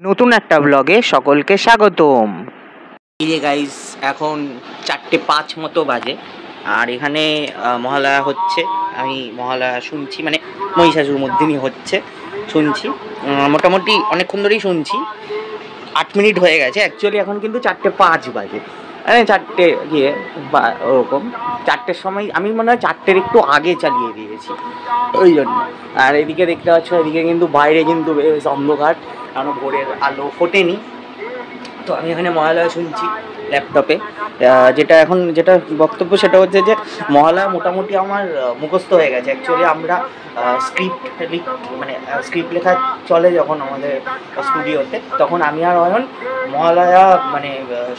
নতুন একটা ব্লগে সকলকে স্বাগতম। এই যে গাইস, এখন 4:05 মতো বাজে আর এখানে মহালয়া হচ্ছে। আমি মহালয়া শুনছি, মানে মহিষাসুর মর্দিনী হচ্ছে শুনছি। মোটামুটি অনেকক্ষণ ধরেই শুনছি, 8 মিনিট হয়ে গেছে অ্যাকচুয়ালি। এখন কিন্তু 4:05 বাজে, মানে 4টে গিয়ে বা ওরকম 4টের সময় আমি মনে হয় 4টের একটু আগে চালিয়ে দিয়েছি ওই জন্য। আর এদিকে দেখতে পাচ্ছ, এদিকে কিন্তু বাইরে কিন্তু বেশ অন্ধকার, কারণ ভোরের আলো ফোটেনি। তো আমি এখানে মহালয়া শুনছি ল্যাপটপে। যেটা বক্তব্য সেটা হচ্ছে যে মহালয়া মোটামুটি আমার মুখস্থ হয়ে গেছে অ্যাকচুয়ালি। আমরা স্ক্রিপ্ট লেখা চলে যখন আমাদের স্টুডিওতে, তখন আমি আর অয়ন মহালয়া মানে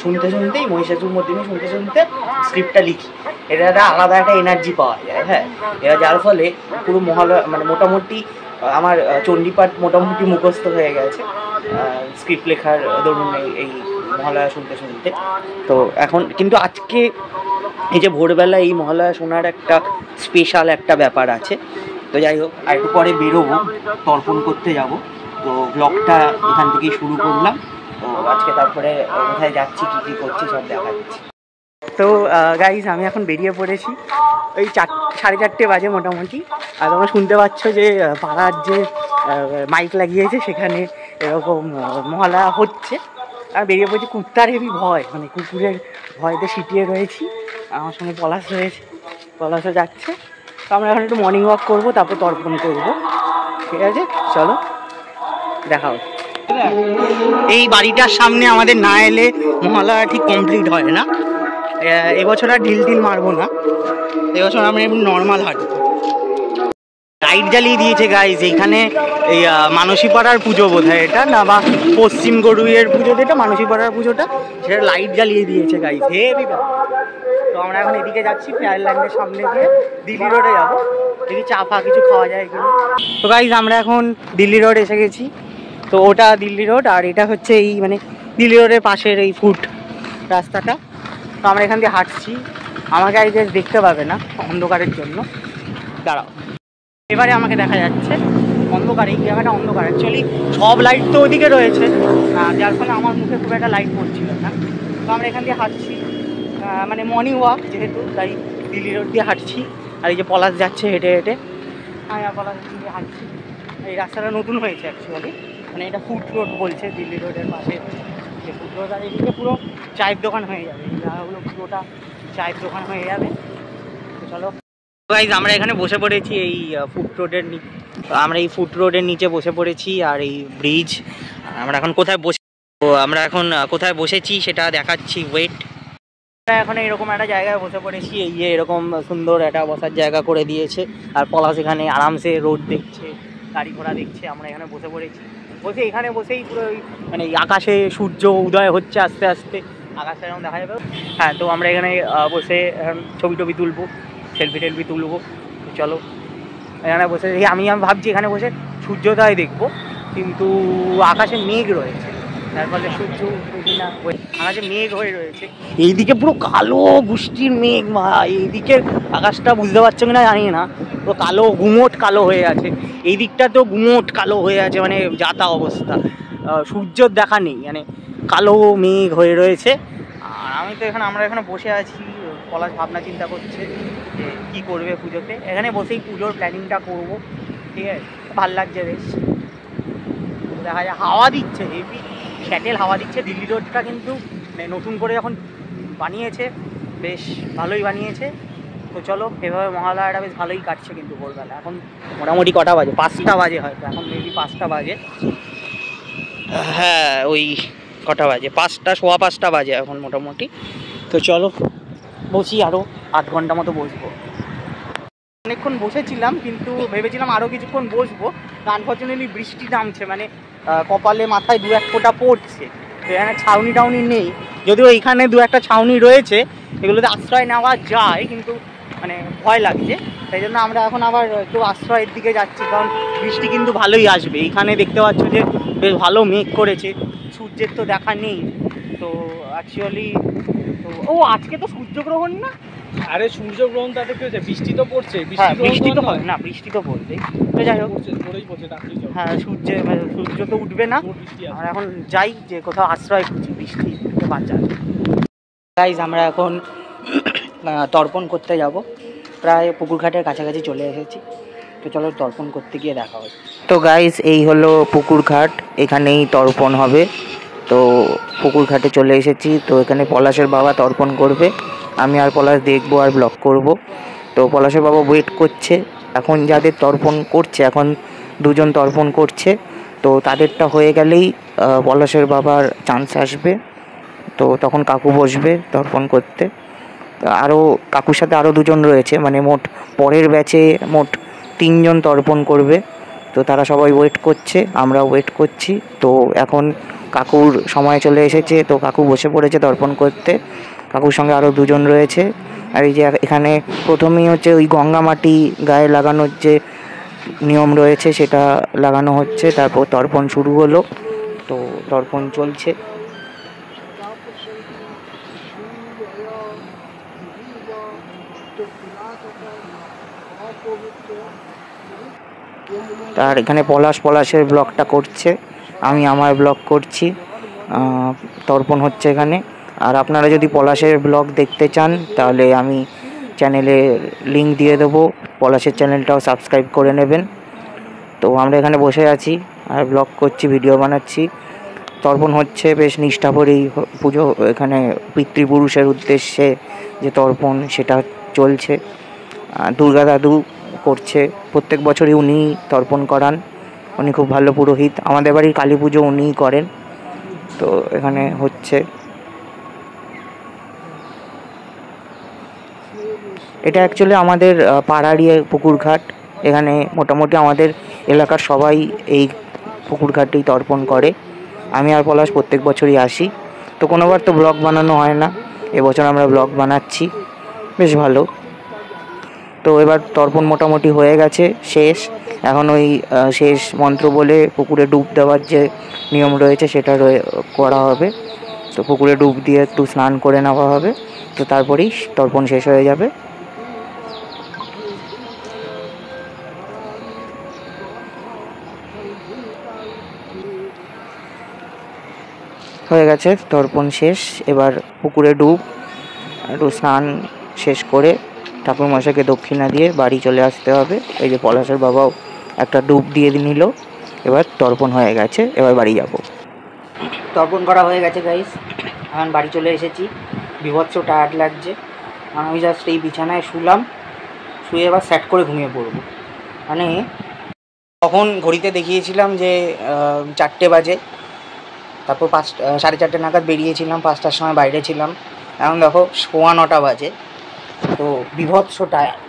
শুনতেই মহিষাসুর মর্দিনী শুনতে স্ক্রিপ্টটা লিখি। এটা একটা আলাদা একটা এনার্জি পাওয়া যায়। হ্যাঁ, এরা যার ফলে পুরো মহালয়া মানে মোটামুটি আমার চণ্ডীপাঠ মোটামুটি মুখস্থ হয়ে গেছে স্ক্রিপ্ট লেখার দরুন এই মহালয়া শুনতে। তো এখন কিন্তু আজকে এই যে ভোরবেলা এই মহালয়া শোনার একটা স্পেশাল একটা ব্যাপার আছে। তো যাই হোক, আর একটু পরে বেরোবো, তর্পণ করতে যাব। তো ব্লগটা এখান থেকেই শুরু করলাম। তো আজকে তারপরে কোথায় যাচ্ছি, কী করছি সব দেখাচ্ছি। তো গাইজ, আমি এখন বেরিয়ে পড়েছি। ওই 4:30 বাজে মোটামুটি। আর তোমরা শুনতে পাচ্ছ যে পাড়ার যে মাইক লাগিয়েছে সেখানে এরকম মহালয়া হচ্ছে। আর বেরিয়ে পড়েছি। কুত্তার হেবি ভয়, মানে কুকুরের ভয়তে সিটিয়ে রয়েছি। আমার সঙ্গে পলাশ রয়েছে, পলাশও যাচ্ছে। তো আমরা এখন একটু মর্নিং ওয়াক করবো, তারপর তর্পণ করবো। ঠিক আছে, চলো দেখা হচ্ছে। এই বাড়িটার সামনে আমাদের না এলে মহালয়া ঠিক কমপ্লিট হয় না। এবছর আর ঢিল মারবো না, এবছর আমরা এমনি নর্মাল হাঁটবো। লাইট জ্বালিয়ে দিয়েছে গাইজ এইখানে। এই মানসীপাড়ার পুজো বোধ হয় এটা, না বা পশ্চিম গড়ুইয়ের পুজো যেটা মানসীপাড়ার পুজোটা, সেটা লাইট জ্বালিয়ে দিয়েছে গাইজ, হেবি ব্যাপার। তো আমরা এখন এদিকে যাচ্ছি, ফেয়ারল্যান্ডের সামনে দিয়ে দিল্লি রোডে যাবো। দেখি চা ফা কিছু খাওয়া যায় কিনা। তো গাইজ, আমরা এখন দিল্লি রোড এসে গেছি। তো ওটা দিল্লি রোড আর এটা হচ্ছে এই মানে দিল্লি রোডের পাশের এই ফুট রাস্তাটা। তো আমরা এখান দিয়ে হাঁটছি। আমাকে আই গেস দেখতে পাবে না অন্ধকারের জন্য। দাঁড়াও, এবারে আমাকে দেখা যাচ্ছে। অন্ধকার, এই জায়গাটা অন্ধকার অ্যাকচুয়ালি। সব লাইট তো ওদিকে রয়েছে, যার ফলে আমার মুখে খুব একটা লাইট পড়ছিল না। তো আমরা এখান দিয়ে হাঁটছি, মানে মর্নিং ওয়াক যেহেতু, তাই দিল্লি রোড দিয়ে হাঁটছি। আর এই যে পলাশ যাচ্ছে হেঁটে হেঁটে, আমি আর পলাশ দিয়ে হাঁটছি। এই রাস্তাটা নতুন হয়েছে অ্যাকচুয়ালি, মানে এটা ফুট রোড বলছে দিল্লি রোডের পাশে যে ফুট রোড। আর এদিকে পুরো চায়ের দোকান হয়ে যাবে, এই জায়গাগুলো পুরোটা চায়ের দোকান হয়ে যাবে। তো চলো গাইজ, আমরা এখানে বসে পড়েছি এই ফুট রোডের নিচে। আমরা এই ফুট রোডের নিচে বসে পড়েছি, আর এই ব্রিজ। আমরা এখন কোথায় বসে, তো আমরা এখন কোথায় বসেছি সেটা দেখাচ্ছি, ওয়েট। এখন এরকম একটা জায়গায় বসে পড়েছি, এই যে এরকম সুন্দর একটা বসার জায়গা করে দিয়েছে। আর পলাশ এখানে আরামসে রোড দেখছে, গাড়ি ঘোড়া দেখছে। আমরা এখানে বসে পড়েছি, এখানে বসেই পুরো মানে আকাশে সূর্য উদয় হচ্ছে আস্তে আস্তে, আকাশটা এরকম দেখা যাবে। হ্যাঁ, তো আমরা এখানে বসে ছবি টবি তুলবো, সেলফি তুলবো। চলো এখানে বসে, আমি ভাবছি এখানে বসে সূর্যোদয় দেখবো, কিন্তু আকাশে মেঘ রয়েছে, তার ফলে সূর্য দেখি না। আকাশে মেঘ হয়ে রয়েছে, এইদিকে পুরো কালো বৃষ্টির মেঘ। এইদিকে আকাশটা বুঝতে পারছো কিনা জানি না, পুরো কালো গুমোট কালো হয়ে আছে। এই দিকটা তো গুমোট কালো হয়ে আছে, মানে যাতা অবস্থা, সূর্যর দেখা নেই, মানে কালো মেঘ হয়ে রয়েছে। আর আমরা এখানে বসে আছি। পলাশ ভাবনা চিন্তা করছে যে কী করবে পুজোতে। এখানে বসেই পুজোর প্ল্যানিংটা করবো। ঠিক আছে, ভাল লাগছে বেশ। দেখা যায় হাওয়া দিচ্ছে, হেভি স্যাটেল হাওয়া দিচ্ছে। দিল্লি রোডটা কিন্তু নতুন করে যখন বানিয়েছে, বেশ ভালোই বানিয়েছে। তো চলো, এভাবে মহালয়াটা বেশ ভালোই কাটছে কিন্তু ভোরবেলা। এখন মোটামুটি কটা বাজে, 5টা বাজে হয়তো, এখন মেবি 5টা বাজে। হ্যাঁ, ওই কটা বাজে, 5টা, সোয়া 5টা বাজে এখন মোটামুটি। তো চলো বসি, আরও 8 ঘন্টা মতো বসবো। অনেকক্ষণ বসেছিলাম, কিন্তু ভেবেছিলাম আরও কিছুক্ষণ বসবো। আনফর্চুনেটলি বৃষ্টি নামছে, মানে কপালে মাথায় 2-1 ফোঁটা পড়ছে। তো এখানে ছাউনি টাউনি নেই, যদিও এইখানে 2-একটা ছাউনি রয়েছে, এগুলোতে আশ্রয় নেওয়া যায়, কিন্তু মানে ভয় লাগছে। তাই জন্য আমরা এখন আবার একটু আশ্রয়ের দিকে যাচ্ছি, কারণ বৃষ্টি কিন্তু ভালোই আসবে। এইখানে দেখতে পাচ্ছ যে বেশ ভালো মেঘ করেছে, সূর্যের তো দেখা নেই। তো অ্যাকচুয়ালি তো আজকে তো সূর্যগ্রহণ না। আরে সূর্যগ্রহণ তাতে কি হচ্ছে, বৃষ্টি তো পড়ছে। বৃষ্টি তো হয় না, বৃষ্টি তো পড়ছে। তো যাই হোক, হ্যাঁ সূর্য তো উঠবে না। আমরা এখন যাই যে কোথাও আশ্রয় খুঁজি বৃষ্টি বাঁচার। গাইজ আমরা এখন তর্পণ করতে যাব, প্রায় পুকুরঘাটের কাছাকাছি চলে এসেছি। তো চলো তর্পণ করতে গিয়ে দেখা হচ্ছে। তো গাইজ এই হলো পুকুরঘাট, এখানেই তর্পণ হবে। তো পুকুরঘাটে চলে এসেছি। তো এখানে পলাশের বাবা তর্পণ করবে, আমি আর পলাশ দেখবো আর ব্লগ করব। তো পলাশের বাবা ওয়েট করছে, এখন যাদের তর্পণ করছে, এখন দুজন তর্পণ করছে। তো তাদেরটা হয়ে গেলেই পলাশের বাবার চান্স আসবে। তো তখন কাকু বসবে তর্পণ করতে। আরও কাকুর সাথে আরও দুজন রয়েছে, মানে মোট পরের ব্যাচে মোট 3 জন তর্পণ করবে। তো তারা সবাই ওয়েট করছে, আমরা ওয়েট করছি। তো এখন কাকুর সময় চলে এসেছে, তো কাকু বসে পড়েছে তর্পণ করতে। কাকুর সঙ্গে আরও 2 জন রয়েছে। আর এই যে এখানে প্রথমেই হচ্ছে ওই গঙ্গা মাটি গায়ে লাগানোর যে নিয়ম রয়েছে সেটা লাগানো হচ্ছে, তারপর তর্পণ শুরু হলো। তো তর্পণ চলছে। তার এখানে পলাশের ব্লগটা করছে, আমি আমার ব্লগ করছি। তর্পণ হচ্ছে এখানে। আর আপনারা যদি পলাশের ব্লগ দেখতে চান তাহলে আমি চ্যানেলে লিঙ্ক দিয়ে দেবো, পলাশের চ্যানেলটাও সাবস্ক্রাইব করে নেবেন। তো আমরা এখানে বসে আছি আর ব্লগ করছি, ভিডিও বানাচ্ছি। তর্পণ হচ্ছে, বেশ নিষ্ঠাভরেই পুজো, এখানে পিতৃপুরুষের উদ্দেশ্যে যে তর্পণ সেটা চলছে। দুর্গা দাদু করছে, প্রত্যেক বছরই উনি তর্পণ করান, উনি খুব ভালো পুরোহিত। আমাদের বাড়ির কালী পুজো উনিই করেন। তো এখানে হচ্ছে, এটা অ্যাকচুয়ালি আমাদের পাড়ারই পুকুরঘাট। এখানে মোটামুটি আমাদের এলাকার সবাই এই পুকুরঘাটেই তর্পণ করে। আমি আর পলাশ প্রত্যেক বছরই আসি। তো কোনোবার তো ব্লগ বানানো হয় না, এবছর আমরা ব্লগ বানাচ্ছি, বেশ ভালো। তো এবার তর্পণ মোটামুটি হয়ে গেছে, শেষ। এখন ওই শেষ মন্ত্র বলে পুকুরে ডুব দেওয়ার যে নিয়ম রয়েছে সেটা করা হবে। তো পুকুরে ডুব দিয়ে একটু স্নান করে নেওয়া হবে, তো তারপরেই তর্পণ শেষ হয়ে যাবে। হয়ে গেছে তর্পণ শেষ, এবার পুকুরে ডুব, একটু স্নান শেষ করে ঠাকুরমশাইকে দক্ষিণা দিয়ে বাড়ি চলে আসতে হবে। এই যে পলাশের বাবাও একটা ডুব দিয়ে নিল। এবার তর্পণ হয়ে গেছে, এবার বাড়ি যাব। তর্পণ করা হয়ে গেছে গাইস, এখন বাড়ি চলে এসেছি। বিভৎস টায়ার্ড লাগছে, আমি জাস্ট এই বিছানায় শুলাম, শুয়ে এবার সেট করে ঘুমিয়ে পড়বো। মানে তখন ঘড়িতে দেখিয়েছিলাম যে 4টে বাজে, তারপর 4:30 নাগাদ বেরিয়েছিলাম, 5টার সময় বাইরে ছিলাম। এখন দেখো 9:15 বাজে। তো বিভৎস টায়ার্ড,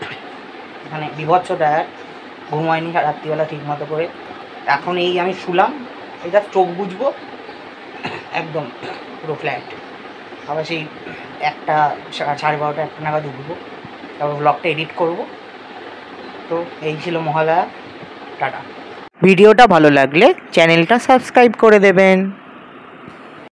এখানে বিভৎস টায়ার্ড, ঘুমায়নি রাত্রিবেলা ঠিক মতো করে। এখন এই আমি শুলাম, এই জাস্ট চোখ বুঝবো, একদম পুরো ফ্ল্যাট। আবার সেই 1:30 নাগাদ উঠবো, তারপর ব্লগটা এডিট করব। তো এই ছিল মহালয়া। টাটা। ভিডিওটা ভালো লাগলে চ্যানেলটা সাবস্ক্রাইব করে দেবেন।